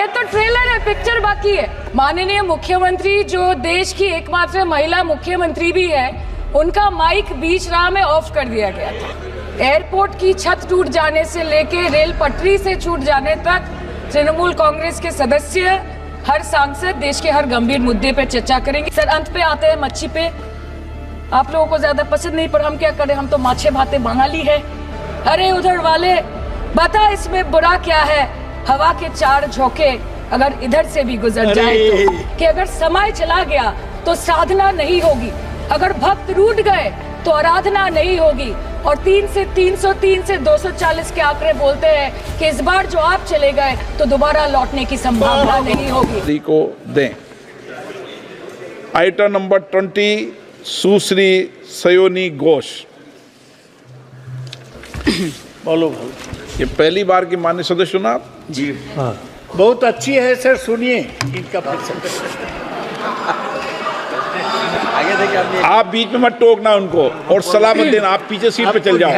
ये तो ट्रेलर है, पिक्चर बाकी है। माननीय मुख्यमंत्री जो देश की एकमात्र महिला मुख्यमंत्री भी है, उनका माइक बीच राह में ऑफ कर दिया गया था। एयरपोर्ट की छत टूट जाने से लेकर रेल पटरी से छूट जाने तक तृणमूल कांग्रेस के सदस्य, हर सांसद देश के हर गंभीर मुद्दे पर चर्चा करेंगे। सर, अंत पे आते हैं मच्छी पे। आप लोगों को ज्यादा पसंद नहीं, पर हम क्या करें, हम तो माछे भाते बंगाली है। अरे उधर वाले, बता इसमें बुरा क्या है, हवा के चार झोंके अगर इधर से भी गुजर जाए तो, कि अगर समय चला गया तो साधना नहीं होगी, अगर भक्त रूठ गए तो आराधना नहीं होगी। और 3 से 303 से 240 के आंकड़े बोलते हैं कि इस बार जो आप चले गए तो दोबारा लौटने की संभावना नहीं होगी। को दें। आइटम नंबर 20 सुश्री सयोनी घोष। बोलो। ये पहली बार की माननीय सदस्य चुनाव जी हाँ, बहुत अच्छी है सर, सुनिए इनका आगे देखिए। आप बीच में मत टोकना उनको और सलाह मत देना, आप पीछे सीट पे चल जाओ।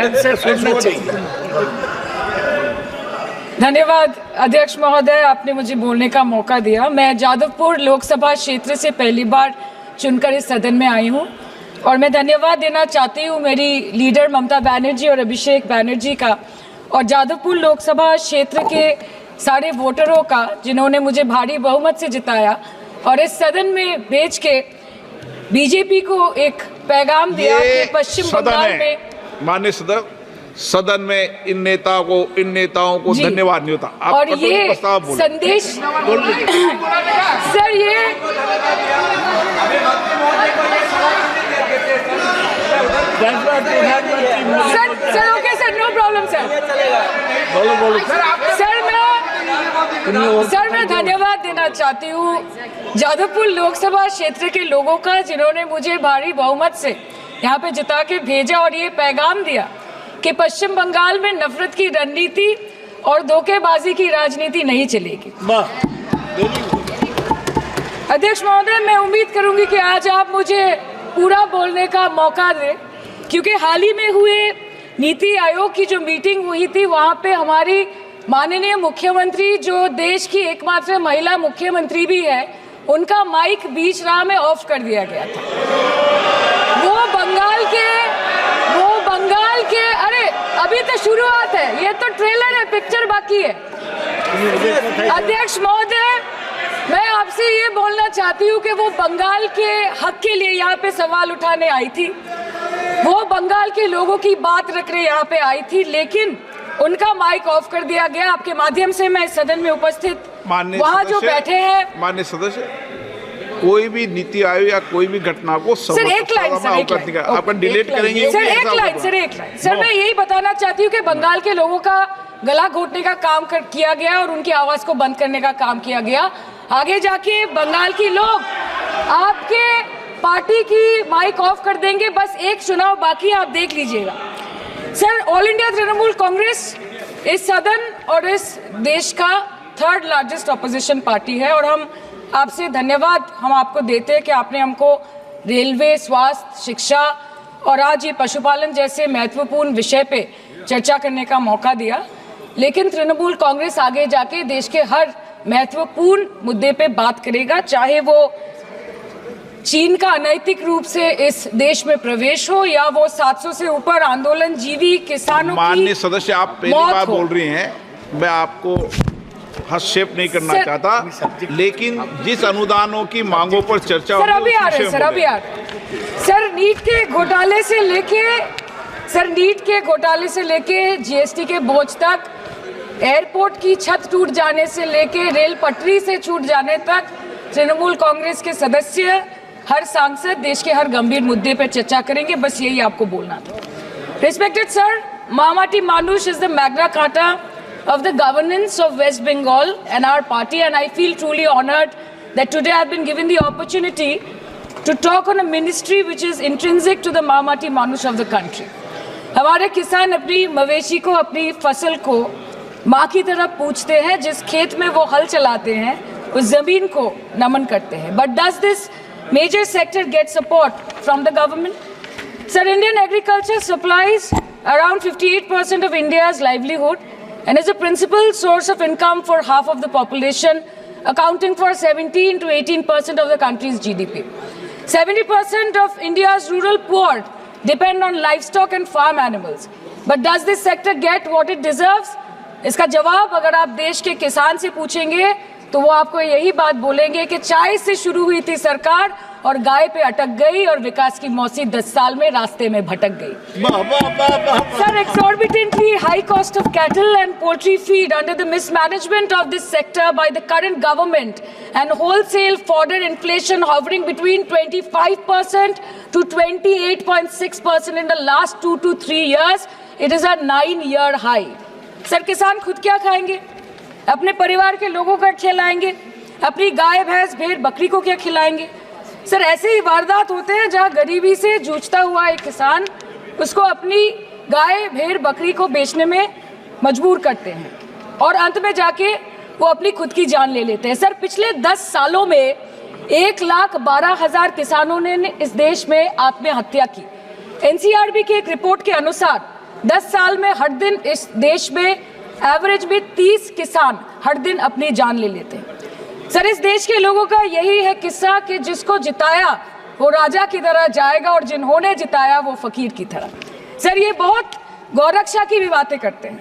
धन्यवाद अध्यक्ष महोदय, आपने मुझे बोलने का मौका दिया। मैं जादवपुर लोकसभा क्षेत्र से पहली बार चुनकर इस सदन में आई हूँ और मैं धन्यवाद देना चाहती हूँ मेरी लीडर ममता बनर्जी और अभिषेक बनर्जी का, और जादवपुर लोकसभा क्षेत्र के सारे वोटरों का, जिन्होंने मुझे भारी बहुमत से जिताया और इस सदन में भेज के बीजेपी को एक पैगाम दिया कि पश्चिम बंगाल में माननीय सदन में इन नेताओं को धन्यवाद नहीं होता। आप और ये संदेश सर, ये sir okay sir, no problem sir. बोलो सर मैं धन्यवाद देना चाहती हूँ जादवपुर लोकसभा क्षेत्र के लोगों का, जिन्होंने मुझे भारी बहुमत से यहाँ पे जिता के भेजा और ये पैगाम दिया कि पश्चिम बंगाल में नफरत की रणनीति और धोखेबाजी की राजनीति नहीं चलेगी। अध्यक्ष महोदय, मैं उम्मीद करूंगी कि आज आप मुझे पूरा बोलने का मौका दें, क्योंकि हाल ही में हुए नीति आयोग की जो मीटिंग हुई थी, वहां पे हमारी माननीय मुख्यमंत्री जो देश की एकमात्र महिला मुख्यमंत्री भी है, उनका माइक बीच राह में ऑफ कर दिया गया था। वो बंगाल के अरे अभी तो शुरुआत है, ये तो ट्रेलर है, पिक्चर बाकी है। अध्यक्ष महोदय, मैं आपसे ये बोलना चाहती हूँ कि वो बंगाल के हक के लिए यहाँ पे सवाल उठाने आई थी, वो बंगाल के लोगों की बात रखने यहाँ पे आई थी, लेकिन उनका माइक ऑफ कर दिया गया। आपके माध्यम से मैं सदन में उपस्थित वहाँ जो बैठे हैं माननीय सदस्य, कोई भी नीति आयोग या कोई भी घटना को सर एक लाइन आपका डिलीट करेंगे सर, एक लाइन सर, मैं यही बताना चाहती हूँ कि बंगाल के लोगों का गला घोटने का काम किया गया और उनकी आवाज को बंद करने का काम किया गया। आगे जाके बंगाल के लोग आपके पार्टी की माइक ऑफ कर देंगे, बस एक चुनाव बाकी, आप देख लीजिएगा। Sir, all India Trinamool Congress इस सदन और इस देश का 3rd लार्जेस्ट ऑपोजिशन पार्टी है और हम आपसे धन्यवाद हम आपको देते हैं कि आपने हमको रेलवे, स्वास्थ्य, शिक्षा और आज ये पशुपालन जैसे महत्वपूर्ण विषय पे चर्चा करने का मौका दिया। लेकिन तृणमूल कांग्रेस आगे जाके देश के हर महत्वपूर्ण मुद्दे पे बात करेगा, चाहे वो चीन का अनैतिक रूप से इस देश में प्रवेश हो या वो 700 से ऊपर आंदोलन जीवी किसानों की। माननीय सदस्य, आप पहली बार बोल रही हैं, मैं आपको हस्तक्षेप नहीं करना चाहता, लेकिन जिस अनुदानों की मांगों पर चर्चा सर अभी आ रहे सर, नीट के घोटाले से लेके जीएसटी के बोझ तक, एयरपोर्ट की छत टूट जाने से लेके रेल पटरी से छूट जाने तक तृणमूल कांग्रेस के सदस्य, हर सांसद देश के हर गंभीर मुद्दे पर चर्चा करेंगे। बस यही आपको बोलना था। Respected sir, Mahamati Manush is the Magna Carta of the governance of West Bengal and our party, and I feel truly honored that today I have been given the opportunity to talk on a ministry which is intrinsic to the Mahamati Manush of the country. हमारे किसान अपनी मवेशी को, अपनी फसल को माँ की तरह पूछते हैं, जिस खेत में वो हल चलाते हैं उस जमीन को नमन करते हैं। But does this major sector get support from the government? Sir, Indian agriculture supplies around 58% of India's livelihood and is a principal source of income for half of the population accounting for 17 to 18% of the country's GDP. 70% of India's rural poor depend on livestock and farm animals. But does this sector get what it deserves? इसका जवाब अगर आप देश के किसान से पूछेंगे तो वो आपको यही बात बोलेंगे कि चाय से शुरू हुई थी सरकार और गाय पे अटक गई और विकास की मौसी 10 साल में रास्ते में भटक गई. Sir, exorbitantly high cost of cattle and poultry feed under the mismanagement of this sector by the current government and wholesale fodder inflation hovering between 25% to 28.6% in the last 2 to 3 years, it is a 9-year high. Sir, किसान खुद क्या खाएंगे? अपने परिवार के लोगों को खिलाएंगे? अपनी गाय भैंस भेड़ बकरी को क्या खिलाएंगे? सर, ऐसे ही वारदात होते हैं जहां गरीबी से जूझता हुआ एक किसान उसको अपनी गाय भेड़ बकरी को बेचने में मजबूर करते हैं और अंत में जाके वो अपनी खुद की जान ले लेते हैं. सर, पिछले 10 सालों में 1,12,000 किसानों ने इस देश में आत्महत्या की. एनसीआरबी की एक रिपोर्ट के अनुसार 10 साल में हर दिन इस देश में एवरेज में 30 किसान हर दिन अपनी जान ले लेते हैं. सर, इस देश के लोगों का यही है किस्सा कि जिसको जिताया वो राजा की तरह जाएगा और जिन्होंने जिताया वो फकीर की तरह. सर, ये बहुत गौरक्षा की भी बातें करते हैं.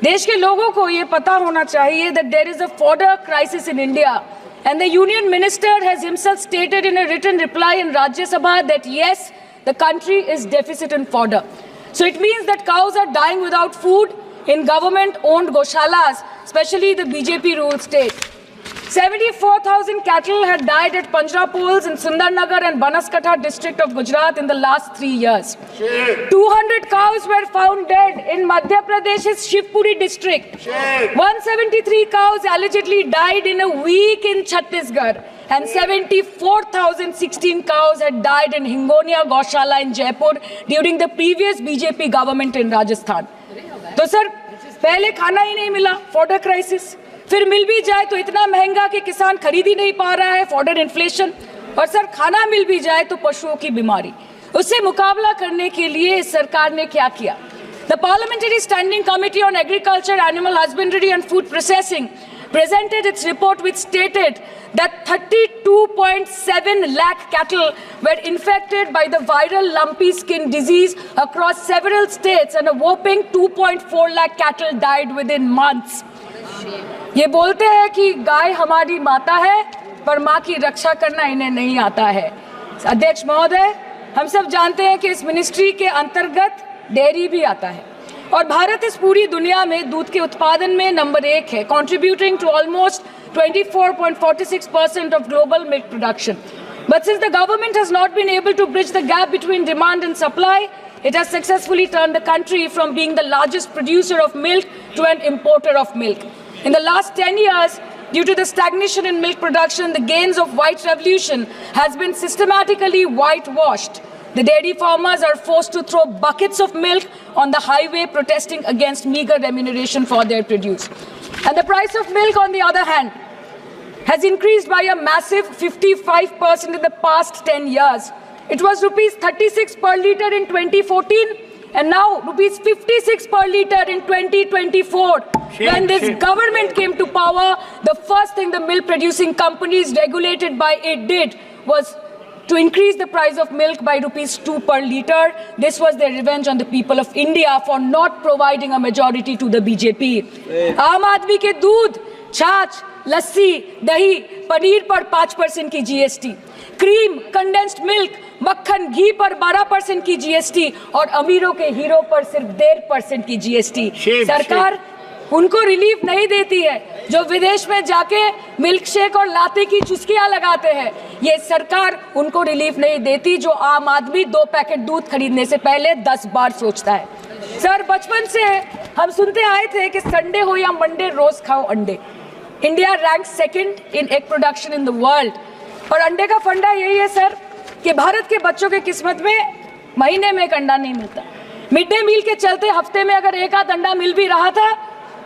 देश के लोगों को ये पता होना चाहिए that there is a fodder crisis in India and the union minister has himself stated in a written reply in Rajya Sabha that yes, the country is deficit in fodder. So it means that cows are dying without food in government-owned goshalas, especially the BJP-ruled state. 74,000 cattle had died at Panjrapols in Sundarnagar and Banaskantha district of Gujarat in the last 3 years. 200 cows were found dead in Madhya Pradesh's Shivpuri district. 173 cows allegedly died in a week in Chhattisgarh. And 74,016 cows had died in Hingonia Goshala in Jaipur during the previous BJP government in Rajasthan. तो sir, पहले खाना ही नहीं मिला, fodder crisis. फिर मिल भी जाए तो इतना महंगा कि किसान खरीद ही नहीं पा रहा है, फॉडर इन्फ्लेशन. और सर, खाना मिल भी जाए तो पशुओं की बीमारी. उससे मुकाबला करने के लिए इस सरकार ने क्या किया? The Parliamentary Standing Committee on Agriculture, Animal Husbandry and Food Processing presented its report which stated that 32.7 lakh cattle were infected by the viral lumpy skin disease across several states and a whopping 2.4 lakh cattle died within months. ये बोलते हैं कि गाय हमारी माता है पर माँ की रक्षा करना इन्हें नहीं आता है. अध्यक्ष महोदय, हम सब जानते हैं कि इस मिनिस्ट्री के अंतर्गत डेयरी भी आता है और भारत इस पूरी दुनिया में दूध के उत्पादन में नंबर 1 है, contributing to almost 24.46% of global milk production. But since the government has not been able to bridge the gap between demand and supply, it has successfully turned the country from being the largest producer of milk to an importer of milk. In the last 10 years, due to the stagnation in milk production, the gains of white revolution has been systematically whitewashed. The dairy farmers are forced to throw buckets of milk on the highway protesting against meager remuneration for their produce. And the price of milk, on the other hand, has increased by a massive 55% in the past 10 years. It was rupees 36 per litre in 2014 and now rupees 56 per litre in 2024. When this government came to power, the first thing the milk producing companies regulated by it did was to increase the price of milk by rupees 2 per litre. This was their revenge on the people of India for not providing a majority to the BJP. आम आदमी के दूध, छाछ, लस्सी, दही, पनीर पर 5% की GST, cream, condensed milk, मक्खन, घी पर 12% की GST और अमीरों के हीरो पर सिर्फ 1.5% की GST. सरकार उनको रिलीफ नहीं देती है जो विदेश में जाके मिल्क शेक और लाते की चुस्कियां लगाते हैं. ये सरकार उनको रिलीफ नहीं देती जो आम आदमी 2 पैकेट दूध खरीदने से पहले 10 बार सोचता है. सर, बचपन से हम सुनते आए थे कि संडे हो या मंडे रोज खाओ अंडे. India rank 2nd in egg production in the world. और अंडे का फंडा यही है सर कि भारत के बच्चों की किस्मत में महीने में एक अंडा नहीं मिलता. मिड डे मील के चलते हफ्ते में अगर एक आध अंडा मिल भी रहा था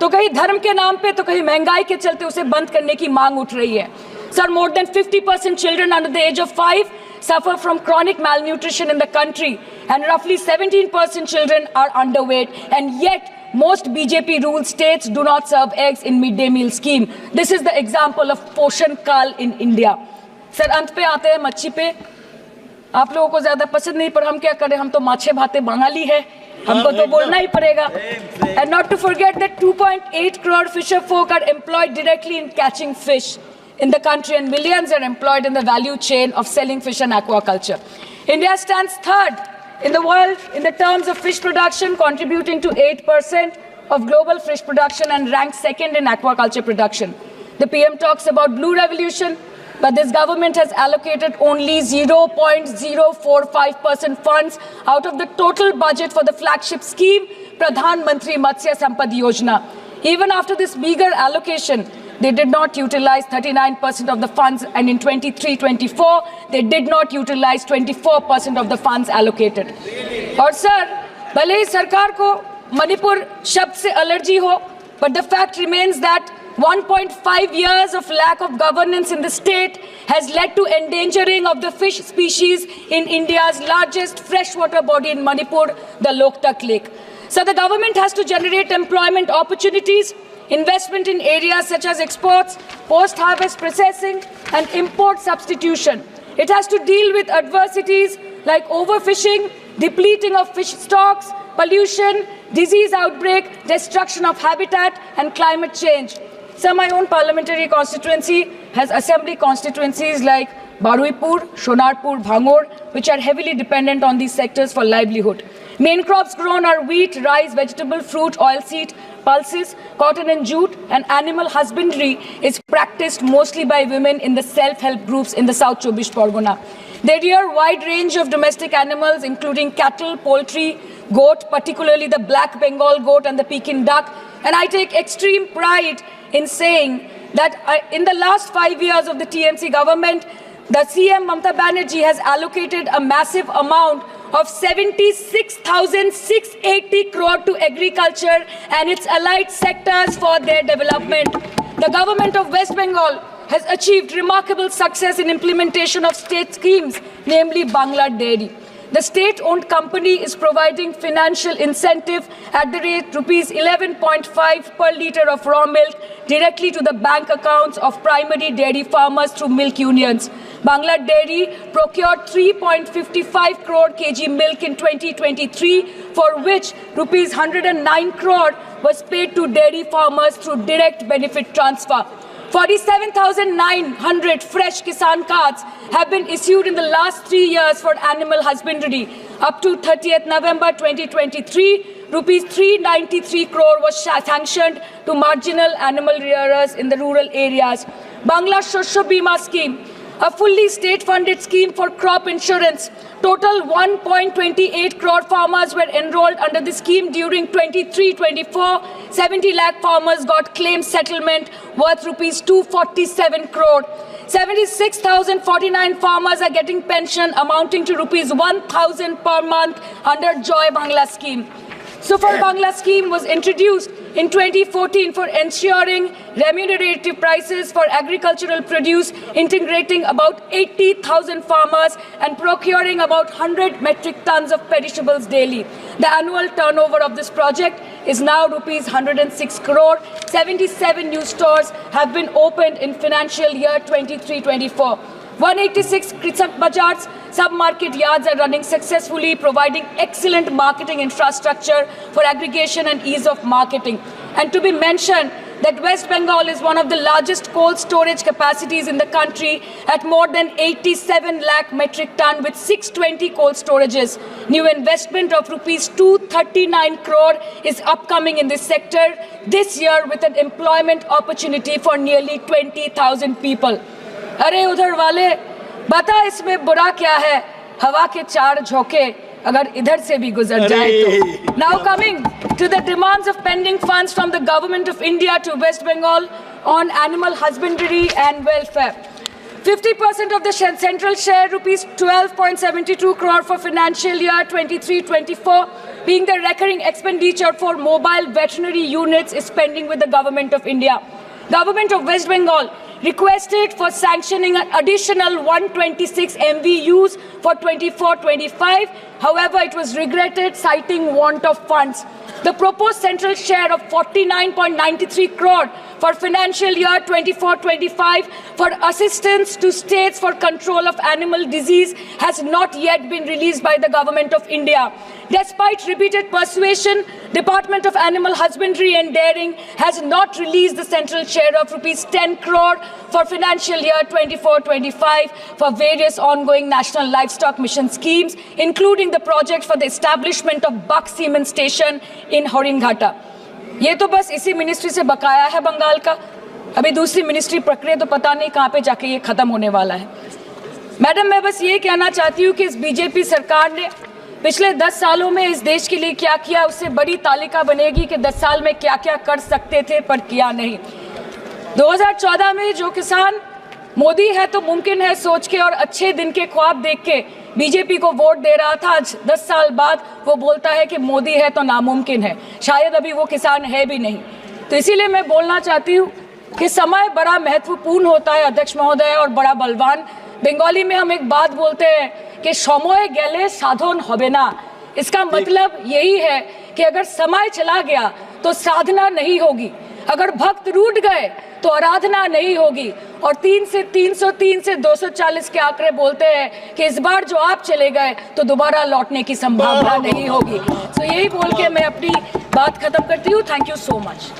तो कहीं धर्म के नाम पे तो कहीं महंगाई के चलते उसे बंद करने की मांग उठ रही है. Sir, more than 50% children under the age of 5 suffer from chronic malnutrition in the country and roughly 17% children are underweight, and yet most BJP ruled states do not serve eggs in midday meal scheme. This is the example of Poshan Kal in India. Sir अंत पे आते हैं मच्छी पे. आप लोगों को ज्यादा पसंद नहीं, पर हम क्या करें, हम तो माछे भाते बंगाली है, हमको तो बोलना ही पड़ेगा. And not to forget that 2.8 crore fisher folk are employed directly in catching fish in the country, and millions are employed in the value chain of selling fish and aquaculture. India stands third in the world in the terms of fish production, contributing to 8% of global fish production, and ranks second in aquaculture production. The PM talks about blue revolution, but this government has allocated only 0.045% funds out of the total budget for the flagship scheme, Pradhan Mantri Matsya Sampad Yojana. Even after this meager allocation, they did not utilize 39% of the funds, and in 23-24, they did not utilize 24% of the funds allocated. और sir, भले ही सरकार को मणिपुर शब्द से allergy हो, but the fact remains that 1.5 years of lack of governance in the state has led to endangering of the fish species in India's largest freshwater body in Manipur, the Loktak Lake. So the government has to generate employment opportunities, investment in areas such as exports, post-harvest processing, and import substitution. It has to deal with adversities like overfishing, depleting of fish stocks, pollution, disease outbreak, destruction of habitat, and climate change. So my own parliamentary constituency has assembly constituencies like Baruipur, Shonarpur, Bhangor, which are heavily dependent on these sectors for livelihood. Main crops grown are wheat, rice, vegetable, fruit, oilseed, pulses, cotton and jute, and animal husbandry is practiced mostly by women in the self-help groups in the South Chobbish Pargona. They rear a wide range of domestic animals, including cattle, poultry, goat, particularly the black Bengal goat and the Pekin duck. And I take extreme pride in saying that in the last 5 years of the TMC government, the CM Mamata Banerjee has allocated a massive amount of 76,680 crore to agriculture and its allied sectors for their development. The government of West Bengal has achieved remarkable success in implementation of state schemes, namely Bangla Dairy. The state-owned company is providing financial incentive at the rate rupees 11.5 per litre of raw milk directly to the bank accounts of primary dairy farmers through milk unions. Bangla Dairy procured 3.55 crore kg milk in 2023, for which rupees 109 crore was paid to dairy farmers through direct benefit transfer. 47,900 fresh Kisan cards have been issued in the last 3 years for animal husbandry. Up to 30th November 2023, rupees 393 crore was sanctioned to marginal animal rearers in the rural areas. Bangla Shosho Bima scheme, a fully state-funded scheme for crop insurance. Total 1.28 crore farmers were enrolled under the scheme during 23-24. 70 lakh farmers got claim settlement worth rupees 247 crore. 76,049 farmers are getting pension amounting to rupees 1,000 per month under Joy Bangla scheme. Super Bangla scheme was introduced in 2014 for ensuring remunerative prices for agricultural produce, integrating about 80,000 farmers and procuring about 100 metric tons of perishables daily. The annual turnover of this project is now rupees 106 crore. 77 new stores have been opened in financial year 23-24. 186 Krisak Bazars sub-market yards are running successfully, providing excellent marketing infrastructure for aggregation and ease of marketing. And to be mentioned that West Bengal is one of the largest cold storage capacities in the country at more than 87 lakh metric ton with 620 cold storages. New investment of rupees 239 crore is upcoming in this sector this year with an employment opportunity for nearly 20,000 people. अरे उधर वाले बता इसमें बुरा क्या है, हवा के चार झोंके अगर इधर से भी गुजर जाए तो. Now coming to the demands of pending funds from the government of India to West Bengal on animal husbandry and welfare. 50% of the central share, rupees 12.72 crore for financial year 23-24, being the recurring expenditure for mobile veterinary units, is pending with the government of India. Government of West Bengal requested for sanctioning an additional 126 MVUs for 24-25. However, it was regretted, citing want of funds. The proposed central share of 49.93 crore for financial year 24-25 for assistance to states for control of animal disease has not yet been released by the Government of India. Despite repeated persuasion, Department of Animal Husbandry and Dairying has not released the central share of rupees 10 crore for financial year 24-25 for various ongoing national livestock mission schemes, including the project for the establishment of Buck Semen Station in Horinghatta. ये तो बस इसी ministry से बकाया है बंगाल का। अभी दूसरी मिनिस्ट्री प्रक्रिया तो पता नहीं कहाँ पे जाके ये खत्म होने वाला है। मैडम, मैं बस ये कहना चाहती हूँ कि इस बीजेपी सरकार ने पिछले 10 सालों में इस देश के लिए क्या किया, उससे बड़ी तालिका बनेगी कि 10 साल में क्या क्या कर सकते थे पर किया नहीं। 2014 में जो किसान मोदी है तो मुमकिन है सोच के और अच्छे दिन के ख्वाब देख के बीजेपी को वोट दे रहा था, आज 10 साल बाद वो बोलता है कि मोदी है तो नामुमकिन है। शायद अभी वो किसान है भी नहीं। तो इसीलिए मैं बोलना चाहती हूँ कि समय बड़ा महत्वपूर्ण होता है अध्यक्ष महोदय और बड़ा बलवान। बंगाली में हम एक बात बोलते हैं कि समय गेले साधन होबे ना। इसका मतलब यही है कि अगर समय चला गया तो साधना नहीं होगी, अगर भक्त रूठ गए तो आराधना नहीं होगी। और 3 से 303 से 240 के आंकड़े बोलते हैं कि इस बार जो आप चले गए तो दोबारा लौटने की संभावना नहीं होगी। तो यही बोल के मैं अपनी बात खत्म करती हूँ। Thank you so much.